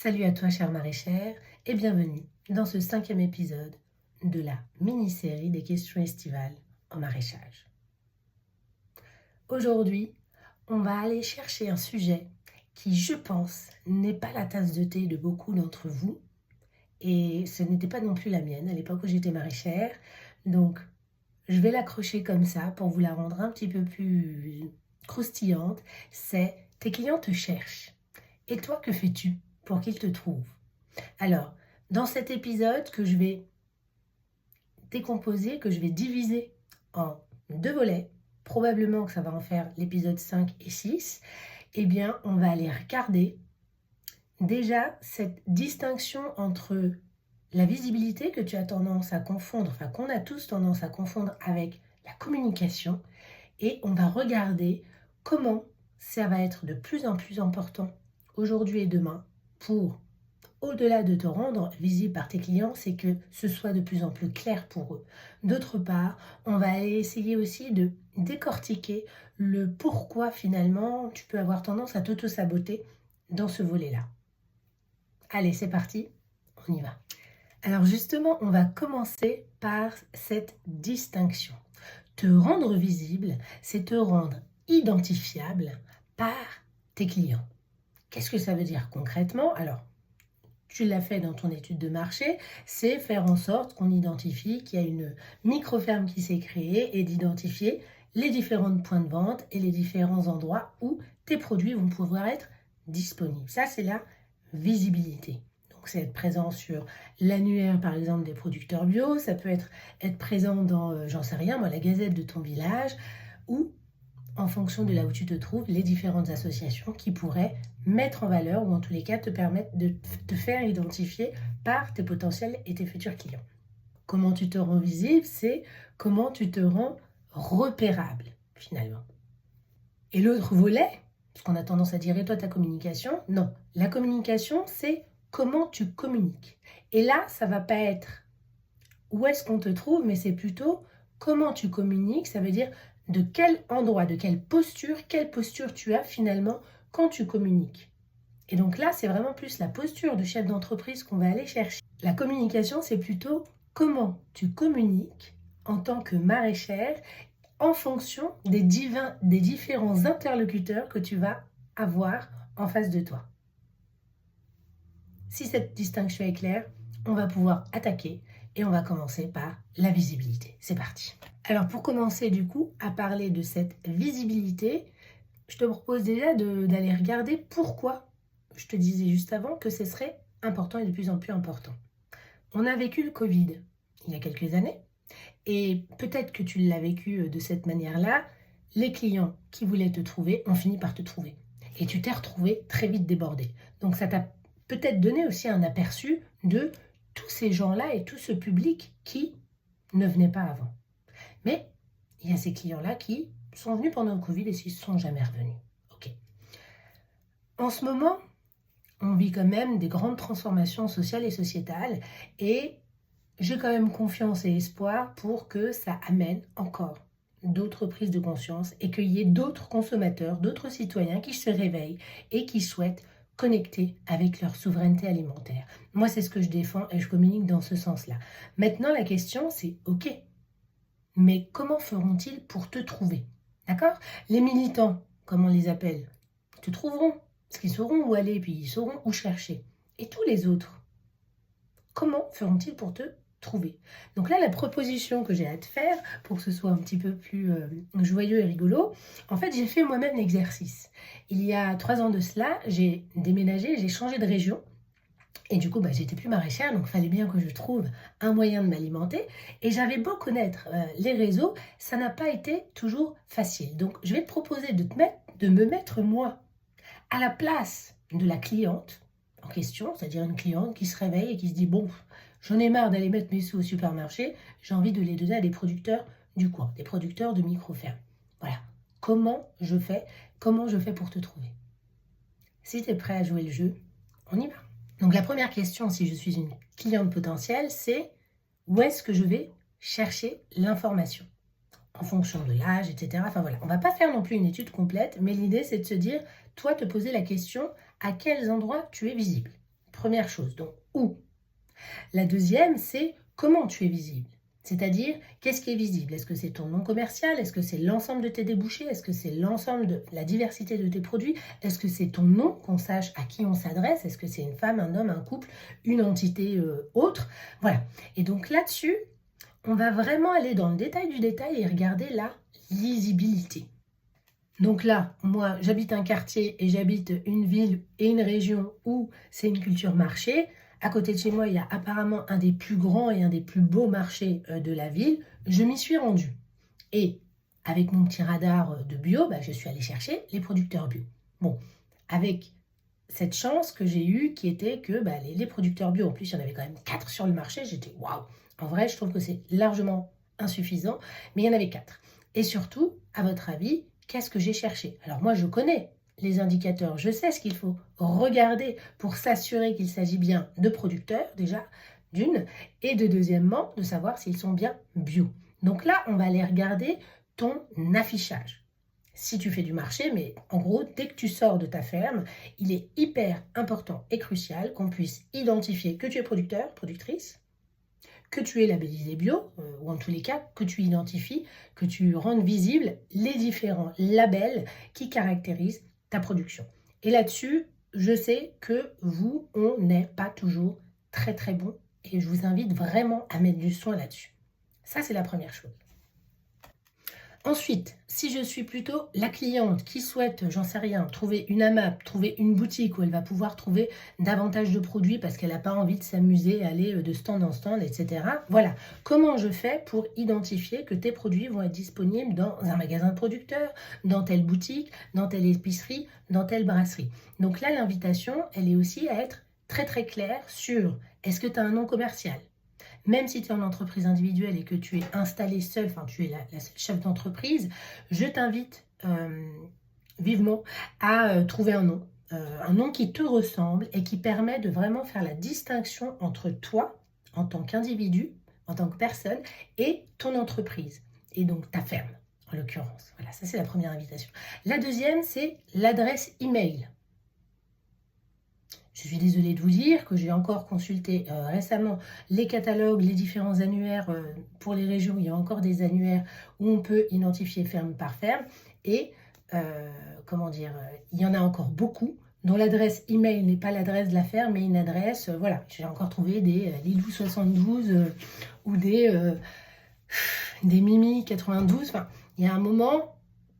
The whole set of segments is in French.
Salut à toi chère maraîchère et bienvenue dans ce 5e épisode de la mini-série des questions estivales en maraîchage. Aujourd'hui, on va aller chercher un sujet qui, je pense, n'est pas la tasse de thé de beaucoup d'entre vous et ce n'était pas non plus la mienne à l'époque où j'étais maraîchère. Donc, je vais l'accrocher comme ça pour vous la rendre un petit peu plus croustillante. C'est tes clients te cherchent. Et toi, que fais-tu pour qu'ils te trouvent? Alors, dans cet épisode que je vais décomposer, que je vais diviser en 2 volets, probablement que ça va en faire l'épisode 5 et 6, eh bien, on va aller regarder déjà cette distinction entre la visibilité que tu as tendance à confondre, enfin qu'on a tous tendance à confondre avec la communication, et on va regarder comment ça va être de plus en plus important aujourd'hui et demain pour, au-delà de te rendre visible par tes clients, c'est que ce soit de plus en plus clair pour eux. D'autre part, on va essayer aussi de décortiquer le pourquoi finalement tu peux avoir tendance à t'auto-saboter dans ce volet-là. Allez, c'est parti, on y va. Alors justement, on va commencer par cette distinction. Te rendre visible, c'est te rendre identifiable par tes clients. Qu'est-ce que ça veut dire concrètement? Alors, tu l'as fait dans ton étude de marché, c'est faire en sorte qu'on identifie qu'il y a une micro-ferme qui s'est créée et d'identifier les différents points de vente et les différents endroits où tes produits vont pouvoir être disponibles. Ça, c'est la visibilité. Donc, c'est être présent sur l'annuaire, par exemple, des producteurs bio. Ça peut être présent dans, j'en sais rien, moi, la gazette de ton village ou en fonction de là où tu te trouves, les différentes associations qui pourraient mettre en valeur ou en tous les cas te permettre de te faire identifier par tes potentiels et tes futurs clients. Comment tu te rends visible, c'est comment tu te rends repérable finalement. Et l'autre volet, parce qu'on a tendance à dire et toi ta communication, non. La communication, c'est comment tu communiques. Et là, ça va pas être où est-ce qu'on te trouve, mais c'est plutôt comment tu communiques, ça veut dire de quel endroit, de quelle posture tu as finalement quand tu communiques. Et donc là, c'est vraiment plus la posture de chef d'entreprise qu'on va aller chercher. La communication, c'est plutôt comment tu communiques en tant que maraîchère en fonction des différents interlocuteurs que tu vas avoir en face de toi. Si cette distinction est claire, on va pouvoir attaquer et on va commencer par la visibilité. C'est parti. Alors pour commencer du coup à parler de cette visibilité, je te propose déjà d'aller regarder pourquoi je te disais juste avant que ce serait important et de plus en plus important. On a vécu le Covid il y a quelques années et peut-être que tu l'as vécu de cette manière-là. Les clients qui voulaient te trouver ont fini par te trouver et tu t'es retrouvé très vite débordé. Donc ça t'a peut-être donné aussi un aperçu de tous ces gens-là et tout ce public qui ne venait pas avant. Mais il y a ces clients-là qui sont venus pendant le Covid et qui ne sont jamais revenus. Ok. En ce moment, on vit quand même des grandes transformations sociales et sociétales et j'ai quand même confiance et espoir pour que ça amène encore d'autres prises de conscience et qu'il y ait d'autres consommateurs, d'autres citoyens qui se réveillent et qui souhaitent connecter avec leur souveraineté alimentaire. Moi, c'est ce que je défends et je communique dans ce sens-là. Maintenant, la question, c'est OK, mais comment feront-ils pour te trouver? D'accord? Les militants, comme on les appelle, te trouveront, parce qu'ils sauront où aller, puis ils sauront où chercher. Et tous les autres, comment feront-ils pour te trouver? Donc là, la proposition que j'ai à te faire, pour que ce soit un petit peu plus joyeux et rigolo, en fait, j'ai fait moi-même l'exercice. Il y a 3 ans de cela, j'ai déménagé, j'ai changé de région. Et du coup, j'étais plus maraîchère, donc il fallait bien que je trouve un moyen de m'alimenter. Et j'avais beau connaître les réseaux, ça n'a pas été toujours facile. Donc, je vais te proposer de me mettre moi à la place de la cliente en question, c'est-à-dire une cliente qui se réveille et qui se dit « Bon, j'en ai marre d'aller mettre mes sous au supermarché, j'ai envie de les donner à des producteurs du coin, des producteurs de micro-fermes. » Voilà. Comment je fais pour te trouver? Si tu es prêt à jouer le jeu, on y va. Donc la première question, si je suis une cliente potentielle, c'est où est-ce que je vais chercher l'information en fonction de l'âge, etc. Enfin voilà, on ne va pas faire non plus une étude complète, mais l'idée c'est de se dire, toi te poser la question à quels endroits tu es visible. Première chose, donc où. La deuxième, c'est comment tu es visible. C'est-à-dire, qu'est-ce qui est visible? Est-ce que c'est ton nom commercial? Est-ce que c'est l'ensemble de tes débouchés? Est-ce que c'est l'ensemble de la diversité de tes produits? Est-ce que c'est ton nom, qu'on sache à qui on s'adresse? Est-ce que c'est une femme, un homme, un couple, une entité autre? Voilà. Et donc là-dessus, on va vraiment aller dans le détail du détail et regarder la lisibilité. Donc là, moi, j'habite un quartier et j'habite une ville et une région où c'est une culture marché. À côté de chez moi, il y a apparemment un des plus grands et un des plus beaux marchés de la ville. Je m'y suis rendue. Et avec mon petit radar de bio, je suis allée chercher les producteurs bio. Bon, avec cette chance que j'ai eue qui était que les producteurs bio, en plus, il y en avait quand même 4 sur le marché. J'étais waouh! En vrai, je trouve que c'est largement insuffisant, mais il y en avait 4. Et surtout, à votre avis, qu'est-ce que j'ai cherché? Alors moi, je connais les indicateurs, je sais ce qu'il faut regarder pour s'assurer qu'il s'agit bien de producteurs, déjà, d'une, et de deuxièmement, de savoir s'ils sont bien bio. Donc là, on va aller regarder ton affichage. Si tu fais du marché, mais en gros, dès que tu sors de ta ferme, il est hyper important et crucial qu'on puisse identifier que tu es producteur, productrice, que tu es labellisé bio, ou en tous les cas, que tu identifies, que tu rendes visibles les différents labels qui caractérisent ta production. Et là-dessus, je sais que vous, on n'est pas toujours très très bon et je vous invite vraiment à mettre du soin là-dessus. Ça, c'est la première chose. Ensuite, si je suis plutôt la cliente qui souhaite, j'en sais rien, trouver une AMAP, trouver une boutique où elle va pouvoir trouver davantage de produits parce qu'elle n'a pas envie de s'amuser, aller de stand en stand, etc. Voilà, comment je fais pour identifier que tes produits vont être disponibles dans un magasin de producteurs, dans telle boutique, dans telle épicerie, dans telle brasserie. Donc là, l'invitation, elle est aussi à être très très claire sur est-ce que tu as un nom commercial? Même si tu es en entreprise individuelle et que tu es installé seul, enfin tu es la seule chef d'entreprise, je t'invite vivement à trouver un nom qui te ressemble et qui permet de vraiment faire la distinction entre toi, en tant qu'individu, en tant que personne, et ton entreprise, et donc ta ferme, en l'occurrence. Voilà, ça c'est la première invitation. La deuxième, c'est l'adresse email. Je suis désolée de vous dire que j'ai encore consulté récemment les catalogues, les différents annuaires pour les régions. Il y a encore des annuaires où on peut identifier ferme par ferme. Et il y en a encore beaucoup dont l'adresse email n'est pas l'adresse de la ferme, mais une adresse, voilà. J'ai encore trouvé des Lilou 72 ou des Mimi 92. Enfin, il y a un moment,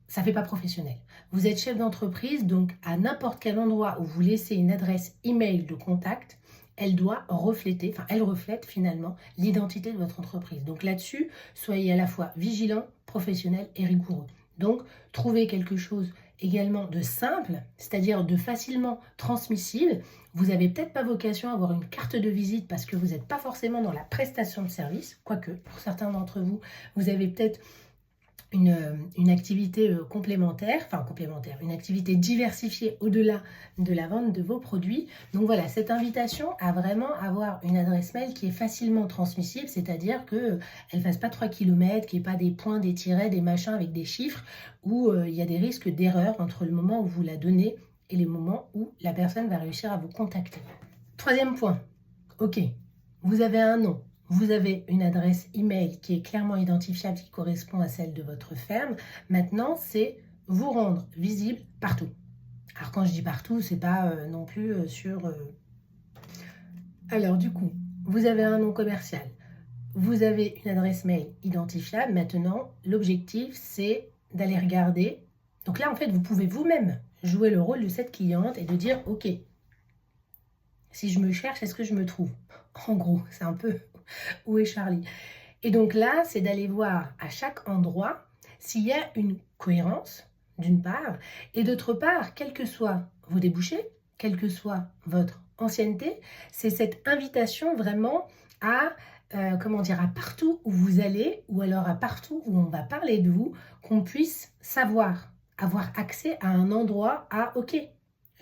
ça ne fait pas professionnel. Vous êtes chef d'entreprise, donc à n'importe quel endroit où vous laissez une adresse email de contact, elle reflète finalement l'identité de votre entreprise. Donc là-dessus, soyez à la fois vigilant, professionnel et rigoureux. Donc, trouvez quelque chose également de simple, c'est-à-dire de facilement transmissible. Vous n'avez peut-être pas vocation à avoir une carte de visite parce que vous n'êtes pas forcément dans la prestation de service, quoique pour certains d'entre vous, vous avez peut-être une activité complémentaire, une activité diversifiée au-delà de la vente de vos produits. Donc voilà, cette invitation à vraiment avoir une adresse mail qui est facilement transmissible, c'est-à-dire qu'elle ne fasse pas 3 km, qu'il n'y ait pas des points, des tirets, des machins avec des chiffres, où il y a des risques d'erreur entre le moment où vous la donnez et les moments où la personne va réussir à vous contacter. Troisième point, ok, vous avez un nom. Vous avez une adresse email qui est clairement identifiable, qui correspond à celle de votre ferme. Maintenant, c'est vous rendre visible partout. Alors, quand je dis partout, c'est pas non plus sur... Alors, du coup, vous avez un nom commercial. Vous avez une adresse mail identifiable. Maintenant, l'objectif, c'est d'aller regarder. Donc là, en fait, vous pouvez vous-même jouer le rôle de cette cliente et de dire, ok, si je me cherche, est-ce que je me trouve? En gros, c'est un peu... Où est Charlie? Et donc là, c'est d'aller voir à chaque endroit s'il y a une cohérence, d'une part, et d'autre part, quels que soient vos débouchés, quelle que soit votre ancienneté, c'est cette invitation vraiment à, à partout où vous allez, ou alors à partout où on va parler de vous, qu'on puisse savoir, avoir accès à un endroit ok,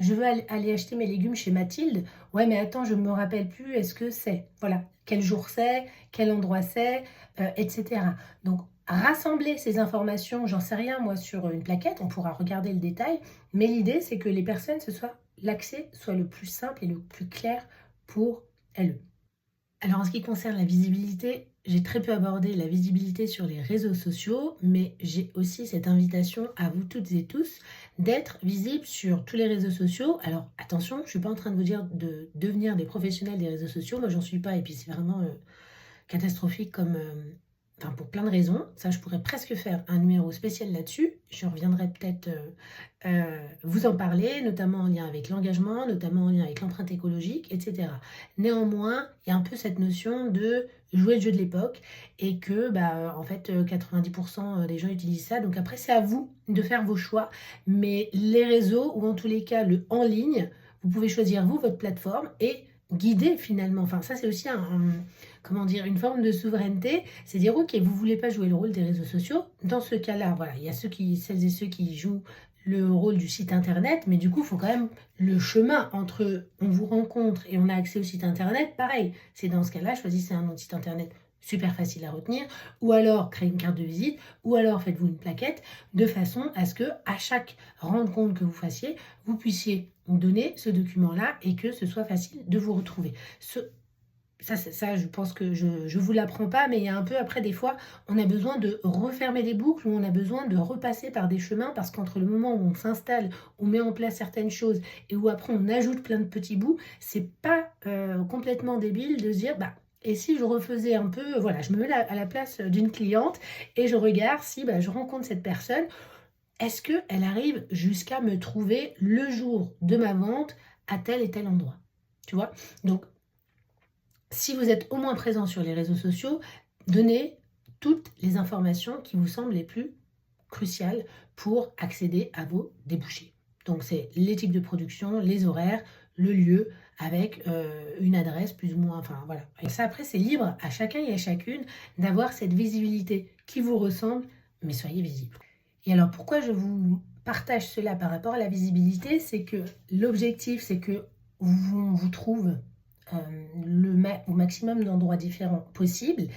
je veux aller acheter mes légumes chez Mathilde. Ouais, mais attends, je ne me rappelle plus, est-ce que c'est? Voilà, quel jour c'est, quel endroit c'est, etc. Donc, rassembler ces informations, j'en sais rien moi, sur une plaquette, on pourra regarder le détail, mais l'idée c'est que les personnes, l'accès soit le plus simple et le plus clair pour elles. Alors en ce qui concerne la visibilité, j'ai très peu abordé la visibilité sur les réseaux sociaux, mais j'ai aussi cette invitation à vous toutes et tous d'être visible sur tous les réseaux sociaux. Alors attention, je ne suis pas en train de vous dire de devenir des professionnels des réseaux sociaux, moi j'en suis pas, et puis c'est vraiment catastrophique comme, enfin pour plein de raisons. Ça, je pourrais presque faire un numéro spécial là-dessus. Je reviendrai peut-être vous en parler, notamment en lien avec l'engagement, notamment en lien avec l'empreinte écologique, etc. Néanmoins, il y a un peu cette notion de jouer le jeu de l'époque et que, en fait, 90% des gens utilisent ça. Donc après, c'est à vous de faire vos choix. Mais les réseaux, ou en tous les cas le en ligne, vous pouvez choisir vous, votre plateforme et guider finalement. Enfin, ça, c'est aussi comment dire, une forme de souveraineté. C'est dire, ok, vous voulez pas jouer le rôle des réseaux sociaux. Dans ce cas-là, voilà, il y a celles et ceux qui jouent le rôle du site internet, mais du coup, il faut quand même le chemin entre on vous rencontre et on a accès au site internet, pareil. C'est dans ce cas-là, choisissez un nom de site internet super facile à retenir, ou alors créez une carte de visite, ou alors faites-vous une plaquette, de façon à ce que à chaque rencontre que vous fassiez, vous puissiez donner ce document-là et que ce soit facile de vous retrouver. Ça, je pense que je ne vous l'apprends pas, mais il y a un peu après, des fois, on a besoin de refermer des boucles ou on a besoin de repasser par des chemins parce qu'entre le moment où on s'installe, on met en place certaines choses et où après on ajoute plein de petits bouts, c'est pas complètement débile de se dire, et si je refaisais un peu, voilà, je me mets à la place d'une cliente et je regarde si je rencontre cette personne, est-ce qu'elle arrive jusqu'à me trouver le jour de ma vente à tel et tel endroit, tu vois? Donc, si vous êtes au moins présent sur les réseaux sociaux, donnez toutes les informations qui vous semblent les plus cruciales pour accéder à vos débouchés. Donc c'est les types de production, les horaires, le lieu, avec une adresse plus ou moins, enfin voilà. Et ça après c'est libre à chacun et à chacune d'avoir cette visibilité qui vous ressemble, mais soyez visible. Et alors pourquoi je vous partage cela par rapport à la visibilité, c'est que l'objectif c'est que on vous trouve au maximum d'endroits différents possibles.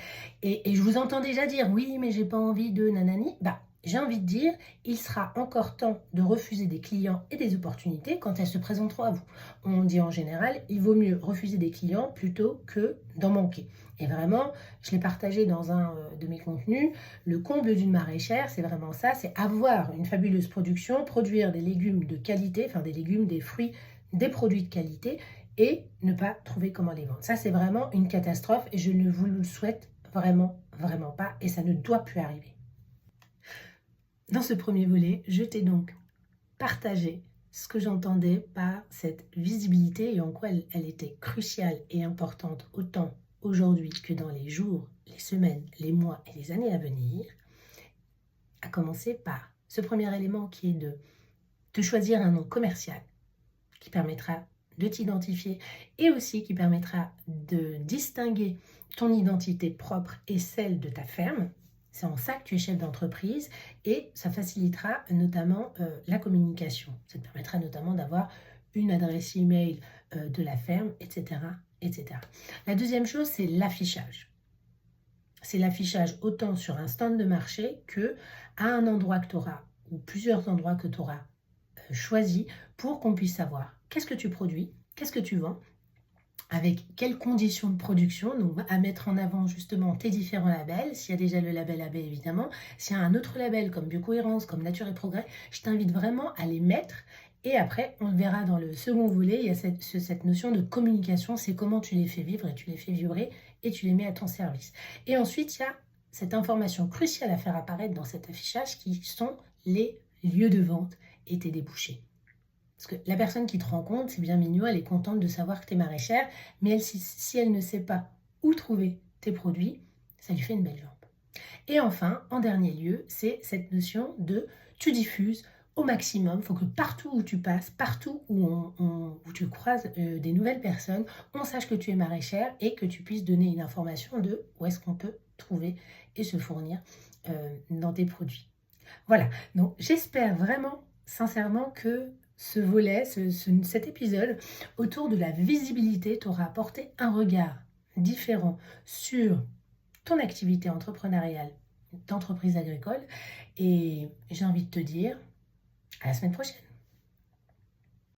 Et je vous entends déjà dire, oui, mais j'ai pas envie de nanani. J'ai envie de dire, il sera encore temps de refuser des clients et des opportunités quand elles se présenteront à vous. On dit en général, il vaut mieux refuser des clients plutôt que d'en manquer. Et vraiment, je l'ai partagé dans un de mes contenus, le comble d'une maraîchère, c'est vraiment ça, c'est avoir une fabuleuse production, produire des légumes de qualité, enfin des légumes, des fruits, des produits de qualité, et ne pas trouver comment les vendre. Ça, c'est vraiment une catastrophe et je ne vous le souhaite vraiment, vraiment pas et ça ne doit plus arriver. Dans ce premier volet, je t'ai donc partagé ce que j'entendais par cette visibilité et en quoi elle était cruciale et importante autant aujourd'hui que dans les jours, les semaines, les mois et les années à venir, à commencer par ce premier élément qui est de choisir un nom commercial qui permettra de t'identifier et aussi qui permettra de distinguer ton identité propre et celle de ta ferme. C'est en ça que tu es chef d'entreprise et ça facilitera notamment la communication. Ça te permettra notamment d'avoir une adresse email de la ferme, etc., etc. La deuxième chose, c'est l'affichage. C'est l'affichage autant sur un stand de marché que à un endroit que tu auras ou plusieurs endroits que tu auras choisi pour qu'on puisse savoir qu'est-ce que tu produis, qu'est-ce que tu vends, avec quelles conditions de production, donc à mettre en avant justement tes différents labels, s'il y a déjà le label AB évidemment, s'il y a un autre label comme Biocohérence, comme Nature et Progrès, je t'invite vraiment à les mettre et après on le verra dans le second volet, il y a cette notion de communication, c'est comment tu les fais vivre et tu les fais vibrer et tu les mets à ton service. Et ensuite il y a cette information cruciale à faire apparaître dans cet affichage qui sont les lieux de vente et tes débouchés. Parce que la personne qui te rencontre, c'est bien mignon, elle est contente de savoir que tu es maraîchère, mais si elle ne sait pas où trouver tes produits, ça lui fait une belle jambe. Et enfin, en dernier lieu, c'est cette notion de tu diffuses au maximum. Il faut que partout où tu passes, partout où tu croises des nouvelles personnes, on sache que tu es maraîchère et que tu puisses donner une information de où est-ce qu'on peut trouver et se fournir dans tes produits. Voilà, donc j'espère vraiment, sincèrement, que ce volet, cet épisode autour de la visibilité t'aura apporté un regard différent sur ton activité entrepreneuriale d'entreprise agricole. Et j'ai envie de te dire à la semaine prochaine.